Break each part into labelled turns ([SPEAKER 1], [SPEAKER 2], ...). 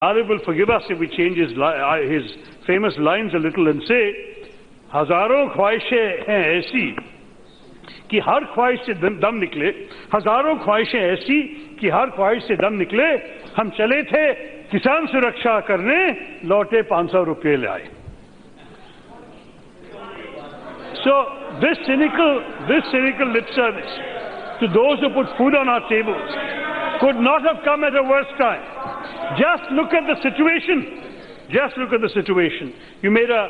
[SPEAKER 1] Arif will forgive us if we change his famous lines a little and say, हजारों ख्वाहिशें हैं ऐसी कि हर ख्वाहिश से दम निकले, हजारों ख्वाहिशें ऐसी कि हर ख्वाहिश से दम निकले, हम चले थे किसान सुरक्षा करने, लौटे 500 रुपये लाए. So this cynical lip service to those who put food on our tables could not have come at a worse time. Just look at the situation. Just look at the situation. You made a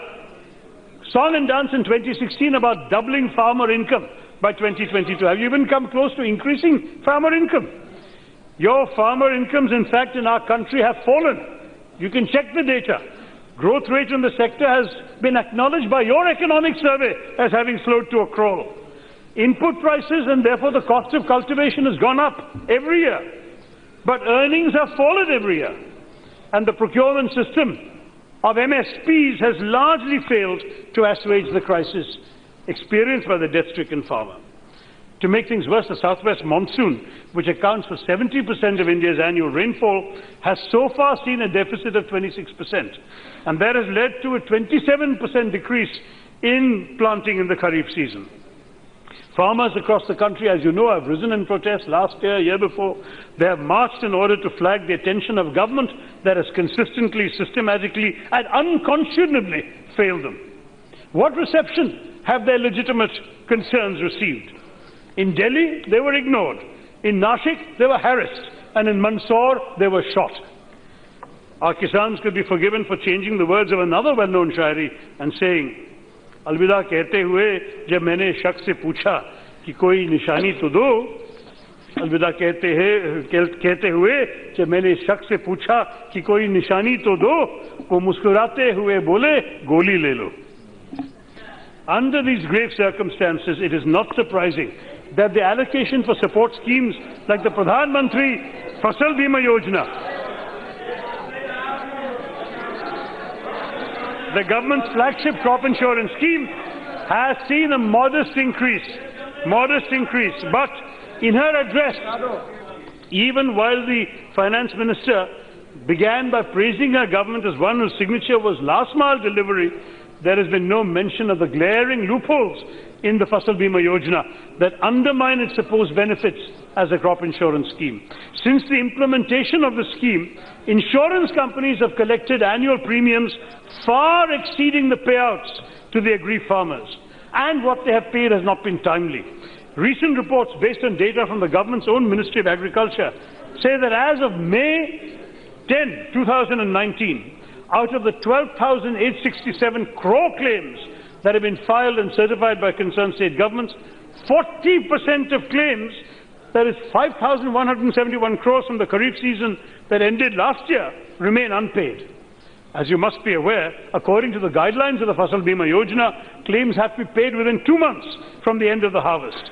[SPEAKER 1] song and dance in 2016 about doubling farmer income by 2022. Have you even come close to increasing farmer income? Your farmer incomes, in fact, in our country have fallen. You can check the data. Growth rate in the sector has been acknowledged by your economic survey as having slowed to a crawl. Input prices and therefore the cost of cultivation has gone up every year. But earnings have fallen every year. And the procurement system of MSPs has largely failed to assuage the crisis experienced by the death-stricken farmer. To make things worse, the southwest monsoon, which accounts for 70% of India's annual rainfall, has so far seen a deficit of 26%. And that has led to a 27% decrease in planting in the Kharif season. Farmers across the country, as you know, have risen in protest last year before. They have marched in order to flag the attention of government that has consistently, systematically and unconscionably failed them. What reception have their legitimate concerns received? In Delhi, they were ignored. In Nashik, they were harassed. And in Mandsaur, they were shot. Our Kisans could be forgiven for changing the words of another well-known shairi and saying, अलविदा कहते हुए जब मैंने शख्स से पूछा कि कोई निशानी तो दो, अलविदा कहते हुए जब मैंने शख्स से पूछा कि कोई निशानी तो दो, वो मुस्कुराते हुए बोले गोली ले लो. Under these grave circumstances, it is not surprising that the allocation for support schemes like the Pradhan Mantri Fasal Bima Yojana, the government's flagship crop insurance scheme, has seen a modest increase. But in her address, even while the finance minister began by praising her government as one whose signature was last mile delivery, there has been no mention of the glaring loopholes in the Fasal Bima Yojana that undermine its supposed benefits as a crop insurance scheme. Since the implementation of the scheme, insurance companies have collected annual premiums far exceeding the payouts to the aggrieved farmers, and what they have paid has not been timely. Recent reports based on data from the government's own Ministry of Agriculture say that as of May 10, 2019, out of the 12,867 crore claims that have been filed and certified by concerned state governments, 40% of claims, that is 5,171 crores from the Kharif season that ended last year, remain unpaid. As you must be aware, according to the guidelines of the Fasal Bima Yojana, claims have to be paid within 2 months from the end of the harvest.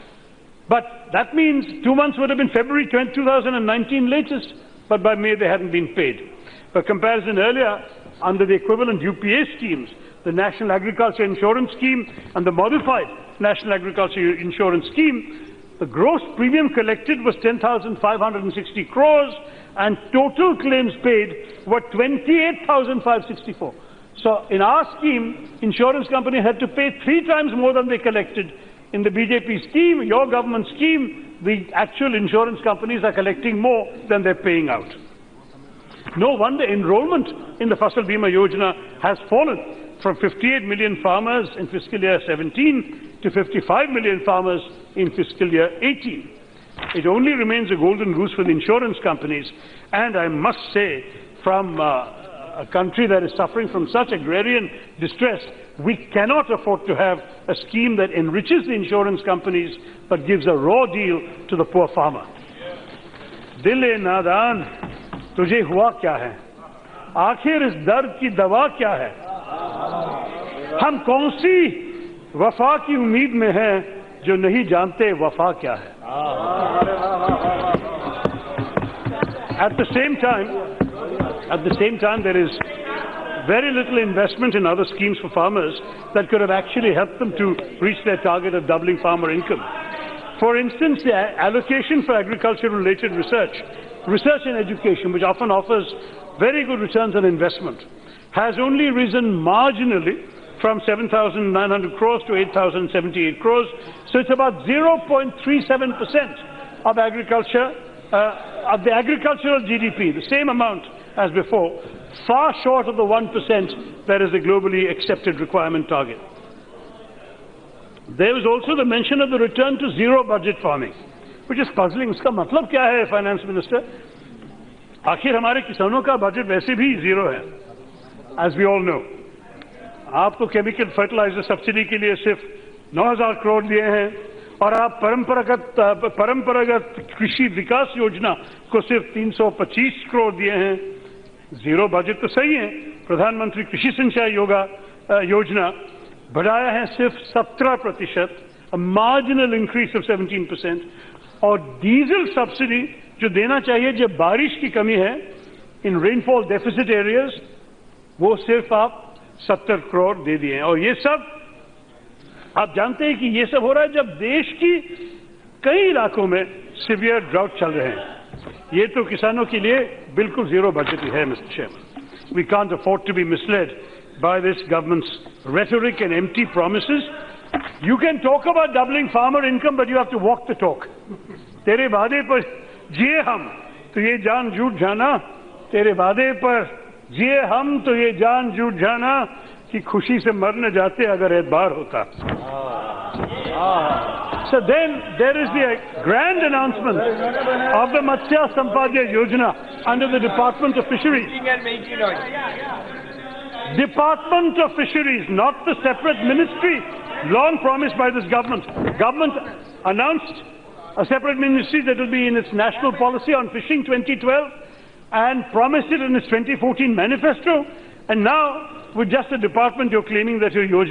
[SPEAKER 1] But that means 2 months would have been February 2019 latest, but by May they hadn't been paid. For comparison, earlier, under the equivalent UPA schemes, the National Agriculture Insurance Scheme and the modified National Agriculture Insurance Scheme, the gross premium collected was 10,560 crores and total claims paid were 28,564. So in our scheme, insurance companies had to pay 3 times more than they collected. In the BJP scheme, your government scheme, the actual insurance companies are collecting more than they're paying out. No wonder enrollment in the Fasal Bima Yojana has fallen from 58 million farmers in fiscal year 17 to 55 million farmers in fiscal year 18. It only remains a golden goose for the insurance companies, and I must say, from a country that is suffering from such agrarian distress, we cannot afford to have a scheme that enriches the insurance companies but gives a raw deal to the poor farmer. Dil-e-nadan, tujhe hua kya hai? आखिर इस दर्द की दवा क्या है? हम कौन सी वफा की उम्मीद में हैं जो नहीं जानते वफा क्या है? At the same time, there is very little investment in other schemes for farmers that could have actually helped them to reach their target of doubling farmer income. For instance, the allocation for agriculture-related research research and education, which often offers very good returns on investment, has only risen marginally from 7,900 crores to 8,078 crores. So it's about 0.37% of agriculture, of the agricultural GDP, the same amount as before, far short of the 1% that is the globally accepted requirement target. There was also the mention of the return to zero budget farming, which is puzzling. उसका मतलब क्या है, finance minister? आखिर हमारे किसानों का budget वैसे भी जीरो है, as we all know. आप तो केमिकल फर्टिलाइजर सब्सिडी के लिए सिर्फ 9,000 करोड़ दिए हैं और आप परंपरागत कृषि विकास योजना को सिर्फ 325 करोड़ दिए हैं. जीरो बजट तो सही है. प्रधानमंत्री कृषि सिंचाई योजना बढ़ाया है सिर्फ 17%, a marginal increase of 17%, और डीजल सब्सिडी जो देना चाहिए जब बारिश की कमी है इन रेनफॉल डेफिसिट एरियाज, वो सिर्फ आप 70 करोड़ दे दिए हैं. और ये सब आप जानते हैं कि ये सब हो रहा है जब देश की कई इलाकों में सीवियर ड्राउट चल रहे हैं. ये तो किसानों के लिए बिल्कुल जीरो बजट ही है, Mr chairman. We can't afford to be misled by this government's rhetoric and empty promises. You can talk about doubling farmer income, but you have to walk the talk. तेरे वादे पर जिए हम तो ये जान झूठ जाना, तेरे वादे पर जिए हम तो ये जान झूठ जाना कि खुशी से मर न जाते अगर एतबार होता. So then there is the grand announcement of the Matsya Sampadya Yojana under the Department of Fisheries. Department of Fisheries, not the separate ministry long promised by this government. Government announced a separate ministry that will be in its national policy on fishing 2012 and promised it in its 2014 manifesto, and now with just a department you're claiming that your Yojana